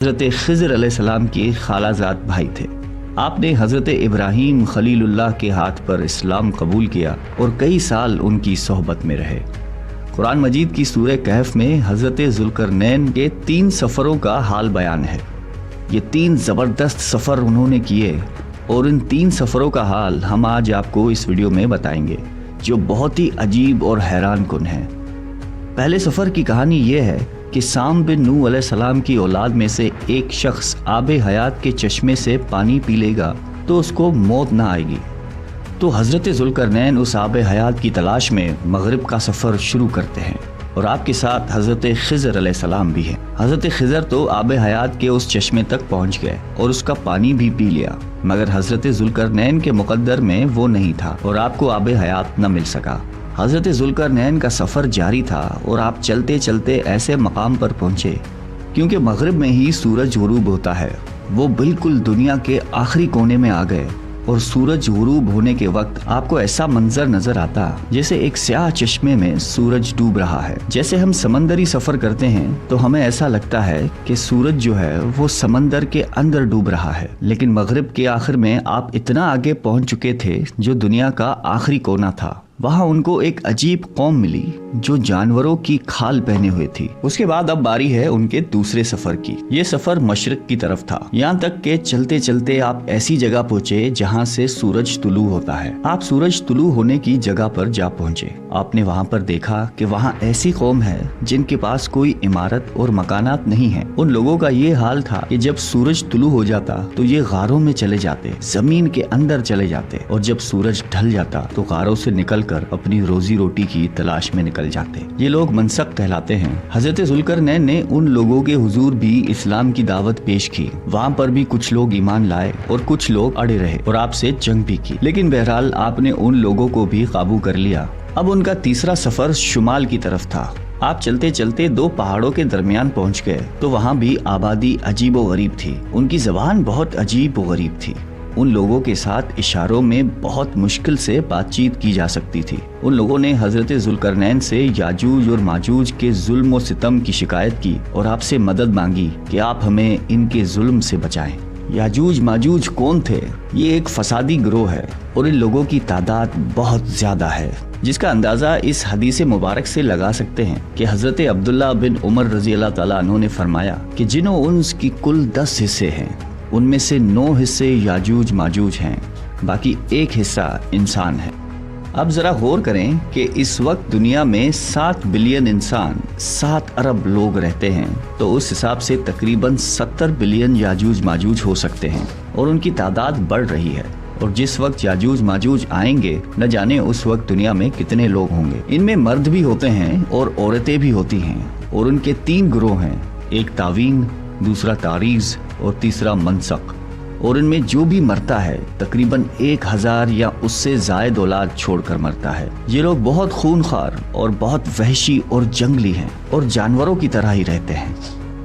حضرت خضر علیہ السلام کے خالہ زاد بھائی تھے۔ آپ نے حضرت ابراہیم خلیل اللہ کے ہاتھ پر اسلام قبول کیا اور کئی سال ان کی صحبت میں رہے۔ قرآن مجید کی سورہ کہف میں حضرت ذوالقرنین کے 3 سفروں کا حال بیان ہے۔ یہ 3 زبردست سفر انہوں نے کیے اور ان 3 سفروں کا حال ہم آج آپ کو اس ویڈیو میں بتائیں گے، جو بہت ہی عجیب اور حیران کن ہے۔ پہلے سفر کی کہانی یہ ہے کہ سام بن نوح علیہ السلام کی اولاد میں سے ایک شخص آب حیات کے چشمے سے پانی پی لے گا تو اس کو موت نہ آئے گی۔ تو حضرت ذوالقرنین اس آب حیات کی تلاش میں مغرب کا سفر شروع کرتے ہیں اور آپ کے ساتھ حضرت خضر علیہ السلام بھی ہیں۔ حضرت خضر تو آب حیات کے اس چشمے تک پہنچ گئے اور اس کا پانی بھی پی لیا، مگر حضرت ذوالقرنین کے مقدر میں وہ نہیں تھا اور آپ کو آب حیات نہ مل سکا۔ حضرت ذوالقرنین کا سفر جاری تھا اور آپ چلتے چلتے ایسے مقام پر پہنچے کیونکہ مغرب میں ہی سورج غروب ہوتا ہے۔ وہ بالکل دنیا کے آخری کونے میں آ گئے اور سورج غروب ہونے کے وقت آپ کو ایسا منظر نظر آتا جیسے ایک سیاہ چشمے میں سورج ڈوب رہا ہے۔ جیسے ہم سمندری سفر کرتے ہیں تو ہمیں ایسا لگتا ہے کہ سورج جو ہے وہ سمندر کے اندر ڈوب رہا ہے، لیکن مغرب کے آخر میں آپ اتنا آگے پہنچ چکے تھے جو دنیا کا آخری کونا تھا۔ وہاں ان کو ایک عجیب قوم ملی جو جانوروں کی کھال پہنے ہوئے تھی۔ اس کے بعد اب باری ہے ان کے دوسرے سفر کی۔ یہ سفر مشرق کی طرف تھا، یہاں تک کہ چلتے چلتے آپ ایسی جگہ پہنچے جہاں سے سورج طلوع ہوتا ہے۔ آپ سورج طلوع ہونے کی جگہ پر جا پہنچے۔ آپ نے وہاں پر دیکھا کہ وہاں ایسی قوم ہے جن کے پاس کوئی عمارت اور مکانات نہیں ہیں۔ ان لوگوں کا یہ حال تھا کہ جب سورج طلوع ہو جاتا تو یہ غاروں میں چلے جاتے، زمین کے اندر چلے جاتے، اور جب سورج ڈھل جاتا تو غاروں سے نکل کر اپنی روزی روٹی کی تلاش میں نکل جاتے۔ یہ لوگ منسک کہلاتے ہیں۔ حضرت ذوالقرنین نے ان لوگوں کے حضور بھی اسلام کی دعوت پیش کی۔ وہاں پر بھی کچھ لوگ ایمان لائے اور کچھ لوگ اڑے رہے اور آپ سے جنگ بھی کی، لیکن بہرحال آپ نے ان لوگوں کو بھی قابو کر لیا۔ اب ان کا تیسرا سفر شمال کی طرف تھا۔ آپ چلتے چلتے 2 پہاڑوں کے درمیان پہنچ گئے تو وہاں بھی آبادی عجیب و غریب تھی۔ ان کی زبان بہت عجیب و غریب تھی۔ ان لوگوں کے ساتھ اشاروں میں بہت مشکل سے بات چیت کی جا سکتی تھی۔ ان لوگوں نے حضرت ذوالقرنین سے یاجوج اور ماجوج کے ظلم و ستم کی شکایت کی اور آپ سے مدد مانگی کہ آپ ہمیں ان کے ظلم سے بچائیں۔ یاجوج ماجوج کون تھے؟ یہ ایک فسادی گروہ ہے اور ان لوگوں کی تعداد بہت زیادہ ہے، جس کا اندازہ اس حدیث مبارک سے لگا سکتے ہیں کہ حضرت عبداللہ بن عمر رضی اللہ تعالیٰ عنہ نے فرمایا کہ جن و انس کی کل 10 حصے ہیں، ان میں سے 9 حصے یاجوج ماجوج ہیں، باقی 1 حصہ انسان ہے۔ اب ذرا غور کریں کہ اس وقت دنیا میں 7 بلین انسان، 7 ارب لوگ رہتے ہیں، تو اس حساب سے تقریباً 70 بلین یاجوج ماجوج ہو سکتے ہیں، اور ان کی تعداد بڑھ رہی ہے۔ اور جس وقت یاجوج ماجوج آئیں گے، نہ جانے اس وقت دنیا میں کتنے لوگ ہوں گے۔ ان میں مرد بھی ہوتے ہیں اور عورتیں بھی ہوتی ہیں، اور ان کے 3 گروہ ہیں، ایک تعوین، دوسرا تاریز اور تیسرا منسک، اور ان میں جو بھی مرتا ہے تقریباً 1000 یا اس سے زائد اولاد چھوڑ کر مرتا ہے۔ یہ لوگ بہت خونخوار اور بہت وحشی اور جنگلی ہیں اور جانوروں کی طرح ہی رہتے ہیں،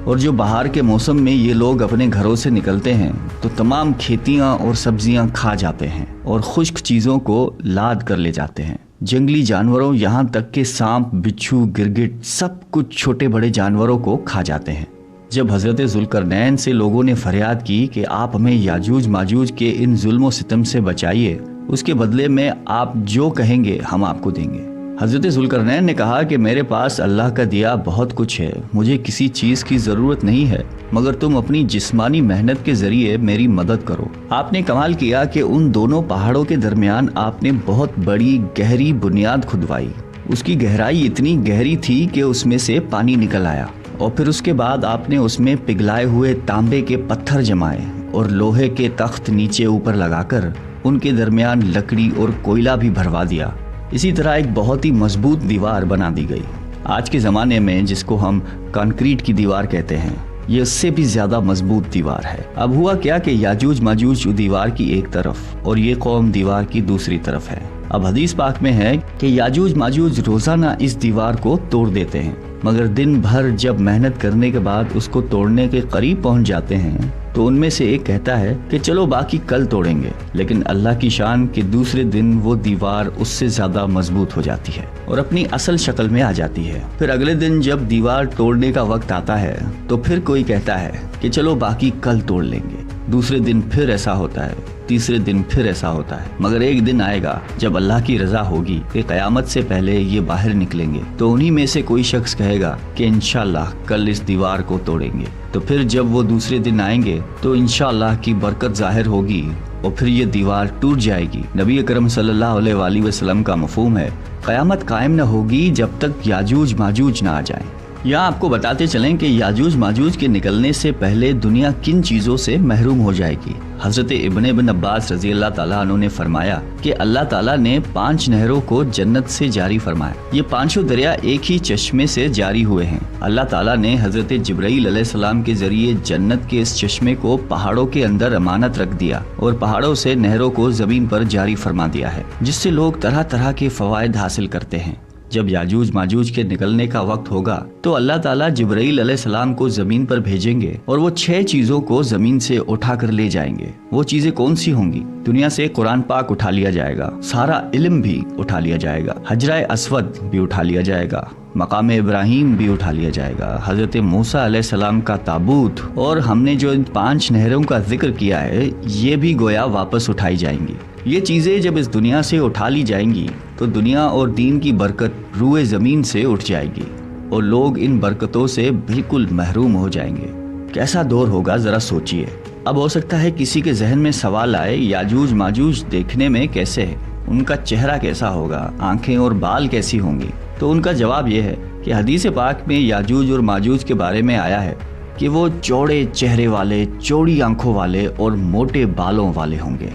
اور جو بہار کے موسم میں یہ لوگ اپنے گھروں سے نکلتے ہیں تو تمام کھیتیاں اور سبزیاں کھا جاتے ہیں اور خشک چیزوں کو لاد کر لے جاتے ہیں۔ جنگلی جانوروں یہاں تک کہ سانپ، بچھو، گرگٹ، سب کچھ چھوٹے بڑے جانوروں کو کھا جاتے ہیں۔ جب حضرت ذوالقرنین سے لوگوں نے فریاد کی کہ آپ ہمیں یاجوج ماجوج کے ان ظلم و ستم سے بچائیے، اس کے بدلے میں آپ جو کہیں گے ہم آپ کو دیں گے، حضرت ذوالقرنین نے کہا کہ میرے پاس اللہ کا دیا بہت کچھ ہے، مجھے کسی چیز کی ضرورت نہیں ہے، مگر تم اپنی جسمانی محنت کے ذریعے میری مدد کرو۔ آپ نے کمال کیا کہ ان دونوں پہاڑوں کے درمیان آپ نے بہت بڑی گہری بنیاد کھدوائی۔ اس کی گہرائی اتنی گہری تھی کہ اس میں سے پانی نکل آیا، اور پھر اس کے بعد آپ نے اس میں پگھلائے ہوئے تانبے کے پتھر جمائے اور لوہے کے تخت نیچے اوپر لگا کر ان کے درمیان لکڑی اور کوئلہ بھی بھروا دیا۔ اسی طرح ایک بہت ہی مضبوط دیوار بنا دی گئی۔ آج کے زمانے میں جس کو ہم کانکریٹ کی دیوار کہتے ہیں، یہ اس سے بھی زیادہ مضبوط دیوار ہے۔ اب ہوا کیا کہ یاجوج ماجوج دیوار کی ایک طرف اور یہ قوم دیوار کی دوسری طرف ہے۔ اب حدیث پاک میں ہے کہ یاجوج ماجوج روزانہ اس دیوار کو توڑ دیتے ہیں، مگر دن بھر جب محنت کرنے کے بعد اس کو توڑنے کے قریب پہنچ جاتے ہیں تو ان میں سے ایک کہتا ہے کہ چلو باقی کل توڑیں گے، لیکن اللہ کی شان کہ دوسرے دن وہ دیوار اس سے زیادہ مضبوط ہو جاتی ہے۔ اور اپنی اصل شکل میں آ جاتی ہے۔ پھر اگلے دن جب دیوار توڑنے کا وقت آتا ہے تو پھر کوئی کہتا ہے کہ چلو باقی کل توڑ لیں گے، دوسرے دن پھر ایسا ہوتا ہے، تیسرے دن پھر ایسا ہوتا ہے، مگر ایک دن آئے گا جب اللہ کی رضا ہوگی کہ قیامت سے پہلے یہ باہر نکلیں گے، تو انہی میں سے کوئی شخص کہے گا کہ انشاءاللہ کل اس دیوار کو توڑیں گے۔ تو پھر جب وہ دوسرے دن آئیں گے تو انشاءاللہ کی برکت ظاہر ہوگی اور پھر یہ دیوار ٹوٹ جائے گی۔ نبی اکرم صلی اللہ علیہ وآلہ وسلم کا مفہوم ہے قیامت قائم نہ ہوگی جب تک یاجوج ماجوج نہ آ جائیں۔ یہاں آپ کو بتاتے چلیں کہ یاجوج ماجوج کے نکلنے سے پہلے دنیا کن چیزوں سے محروم ہو جائے گی۔ حضرت ابن عباس رضی اللہ تعالیٰ عنہ نے فرمایا کہ اللہ تعالیٰ نے 5 نہروں کو جنت سے جاری فرمایا۔ یہ 5 دریا ایک ہی چشمے سے جاری ہوئے ہیں۔ اللہ تعالیٰ نے حضرت جبرائیل علیہ السلام کے ذریعے جنت کے اس چشمے کو پہاڑوں کے اندر امانت رکھ دیا اور پہاڑوں سے نہروں کو زمین پر جاری فرما دیا ہے، جس سے لوگ طرح طرح کے فوائد حاصل کرتے ہیں۔ جب یاجوج ماجوج کے نکلنے کا وقت ہوگا تو اللہ تعالیٰ جبرائیل علیہ السلام کو زمین پر بھیجیں گے اور وہ 6 چیزوں کو زمین سے اٹھا کر لے جائیں گے۔ وہ چیزیں کون سی ہوں گی؟ دنیا سے قرآن پاک اٹھا لیا جائے گا، سارا علم بھی اٹھا لیا جائے گا، حجرہ اسود بھی اٹھا لیا جائے گا، مقام ابراہیم بھی اٹھا لیا جائے گا، حضرت موسیٰ علیہ السلام کا تابوت، اور ہم نے جو ان 5 نہروں کا ذکر کیا ہے یہ بھی گویا واپس اٹھائی جائیں گی۔ یہ چیزیں جب اس دنیا سے اٹھا لی جائیں گی تو دنیا اور دین کی برکت روئے زمین سے اٹھ جائے گی اور لوگ ان برکتوں سے بالکل محروم ہو جائیں گے۔ کیسا دور ہوگا ذرا سوچئے۔ اب ہو سکتا ہے کسی کے ذہن میں سوال آئے یاجوج ماجوج دیکھنے میں کیسے ہے، ان کا چہرہ کیسا ہوگا، آنکھیں اور بال کیسی ہوں گی؟ تو ان کا جواب یہ ہے کہ حدیث پاک میں یاجوج اور ماجوج کے بارے میں آیا ہے کہ وہ چوڑے چہرے والے، چوڑی آنکھوں والے اور موٹے بالوں والے ہوں گے۔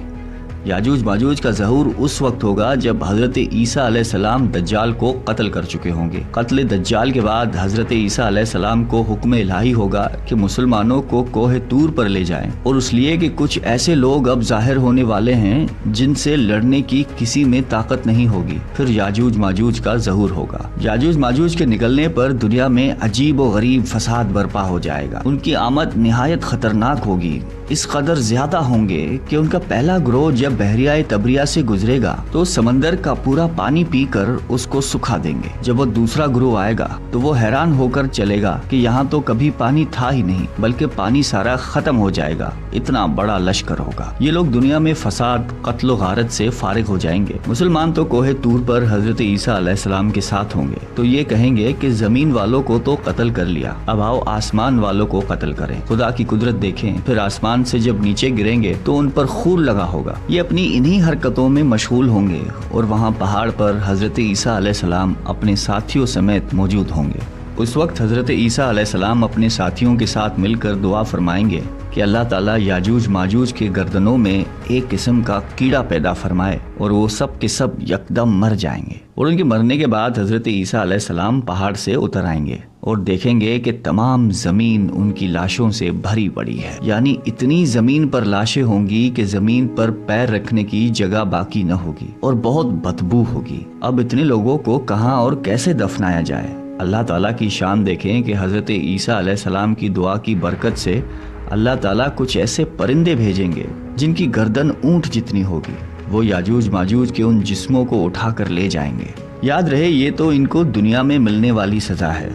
یاجوج ماجوج کا ظہور اس وقت ہوگا جب حضرت عیسیٰ علیہ السلام دجال کو قتل کر چکے ہوں گے۔ قتل دجال کے بعد حضرت عیسیٰ علیہ السلام کو حکم الہی ہوگا کہ مسلمانوں کو کوہ طور پر لے جائیں، اور اس لیے کہ کچھ ایسے لوگ اب ظاہر ہونے والے ہیں جن سے لڑنے کی کسی میں طاقت نہیں ہوگی۔ پھر یاجوج ماجوج کا ظہور ہوگا۔ یاجوج ماجوج کے نکلنے پر دنیا میں عجیب و غریب فساد برپا ہو جائے گا۔ ان کی آمد نہایت خطرناک ہوگی، اس قدر زیادہ ہوں گے کہ ان کا پہلا گروہ جب بحریہ تبریہ سے گزرے گا تو سمندر کا پورا پانی پی کر اس کو سکھا دیں گے۔ جب وہ دوسرا گروہ آئے گا تو وہ حیران ہو کر چلے گا کہ یہاں تو کبھی پانی تھا ہی نہیں، بلکہ پانی سارا ختم ہو جائے گا، اتنا بڑا لشکر ہوگا۔ یہ لوگ دنیا میں فساد، قتل و غارت سے فارغ ہو جائیں گے۔ مسلمان تو کوہ طور پر حضرت عیسیٰ علیہ السلام کے ساتھ ہوں گے تو یہ کہیں گے کہ زمین والوں کو تو قتل کر لیا، اب آؤ آسمان والوں کو قتل کریں۔ خدا کی قدرت دیکھیں، پھر آسمان سے جب نیچے گریں گے تو ان پر خور لگا ہوگا۔ یہ اپنی انہی حرکتوں میں مشغول ہوں گے اور وہاں پہاڑ پر حضرت عیسیٰ علیہ السلام اپنے ساتھیوں سمیت موجود ہوں گے۔ اس وقت حضرت عیسیٰ علیہ السلام اپنے ساتھیوں کے ساتھ مل کر دعا فرمائیں گے کہ اللہ تعالیٰ یاجوج ماجوج کے گردنوں میں ایک قسم کا کیڑا پیدا فرمائے اور وہ سب کے سب یکدم مر جائیں گے، اور ان کے مرنے کے بعد حضرت عیسیٰ علیہ السلام پہاڑ سے اتر آئیں گے اور دیکھیں گے کہ تمام زمین ان کی لاشوں سے بھری پڑی ہے، یعنی اتنی زمین پر لاشیں ہوں گی کہ زمین پر پیر رکھنے کی جگہ باقی نہ ہوگی اور بہت بدبو ہوگی۔ اب اتنے لوگوں کو کہاں اور کیسے دفنایا جائے؟ اللہ تعالیٰ کی شان دیکھیں کہ حضرت عیسیٰ علیہ السلام کی دعا کی برکت سے اللہ تعالیٰ کچھ ایسے پرندے بھیجیں گے جن کی گردن اونٹ جتنی ہوگی، وہ یاجوج ماجوج کے ان جسموں کو اٹھا کر لے جائیں گے۔ یاد رہے یہ تو ان کو دنیا میں ملنے والی سزا ہے،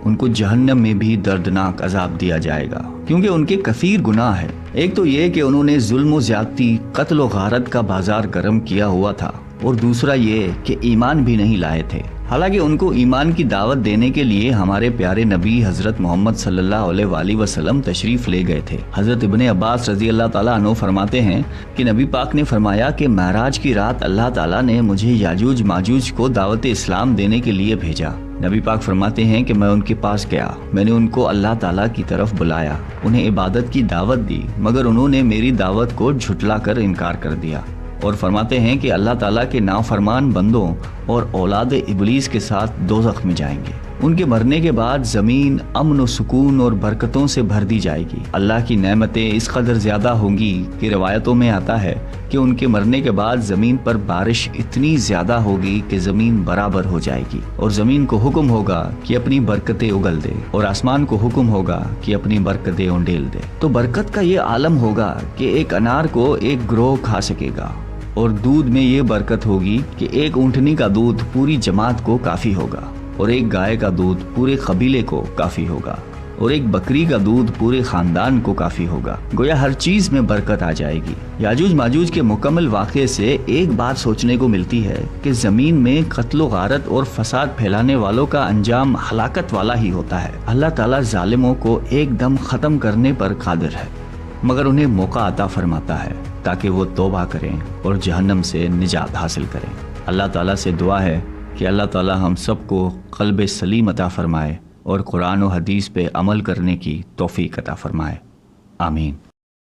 ان کو جہنم میں بھی دردناک عذاب دیا جائے گا، کیونکہ ان کے کثیر گناہ ہے۔ ایک تو یہ کہ انہوں نے ظلم و زیادتی، قتل و غارت کا بازار گرم کیا ہوا تھا، اور دوسرا یہ کہ ایمان بھی نہیں لائے تھے۔ حالانکہ ان کو ایمان کی دعوت دینے کے لیے ہمارے پیارے نبی حضرت محمد صلی اللہ علیہ وآلہ وسلم تشریف لے گئے تھے۔ حضرت ابن عباس رضی اللہ تعالیٰ عنہ فرماتے ہیں کہ نبی پاک نے فرمایا کہ معراج کی رات اللہ تعالیٰ نے مجھے یاجوج ماجوج کو دعوت اسلام دینے کے لیے بھیجا۔ نبی پاک فرماتے ہیں کہ میں ان کے پاس گیا، میں نے ان کو اللہ تعالیٰ کی طرف بلایا، انہیں عبادت کی دعوت دی، مگر انہوں نے میری دعوت کو جھٹلا کر انکار کر دیا، اور فرماتے ہیں کہ اللہ تعالیٰ کے نافرمان بندوں اور اولاد ابلیس کے ساتھ دوزخ میں جائیں گے۔ ان کے مرنے کے بعد زمین امن و سکون اور برکتوں سے بھر دی جائے گی۔ اللہ کی نعمتیں اس قدر زیادہ ہوں گی کہ روایتوں میں آتا ہے کہ ان کے مرنے کے بعد زمین پر بارش اتنی زیادہ ہوگی کہ زمین برابر ہو جائے گی، اور زمین کو حکم ہوگا کہ اپنی برکتیں اگل دے، اور آسمان کو حکم ہوگا کہ اپنی برکتیں انڈیل دے۔ تو برکت کا یہ عالم ہوگا کہ ایک انار کو ایک گروہ کھا سکے گا، اور دودھ میں یہ برکت ہوگی کہ ایک اونٹنی کا دودھ پوری جماعت کو کافی ہوگا، اور ایک گائے کا دودھ پورے قبیلے کو کافی ہوگا، اور ایک بکری کا دودھ پورے خاندان کو کافی ہوگا۔ گویا ہر چیز میں برکت آ جائے گی۔ یاجوج ماجوج کے مکمل واقعے سے ایک بات سوچنے کو ملتی ہے کہ زمین میں قتل و غارت اور فساد پھیلانے والوں کا انجام ہلاکت والا ہی ہوتا ہے۔ اللہ تعالیٰ ظالموں کو ایک دم ختم کرنے پر قادر ہے، مگر انہیں موقع عطا فرماتا ہے تاکہ وہ توبہ کریں اور جہنم سے نجات حاصل کریں۔ اللہ تعالیٰ سے دعا ہے کہ اللہ تعالیٰ ہم سب کو قلب سلیم عطا فرمائے اور قرآن و حدیث پہ عمل کرنے کی توفیق عطا فرمائے۔ آمین۔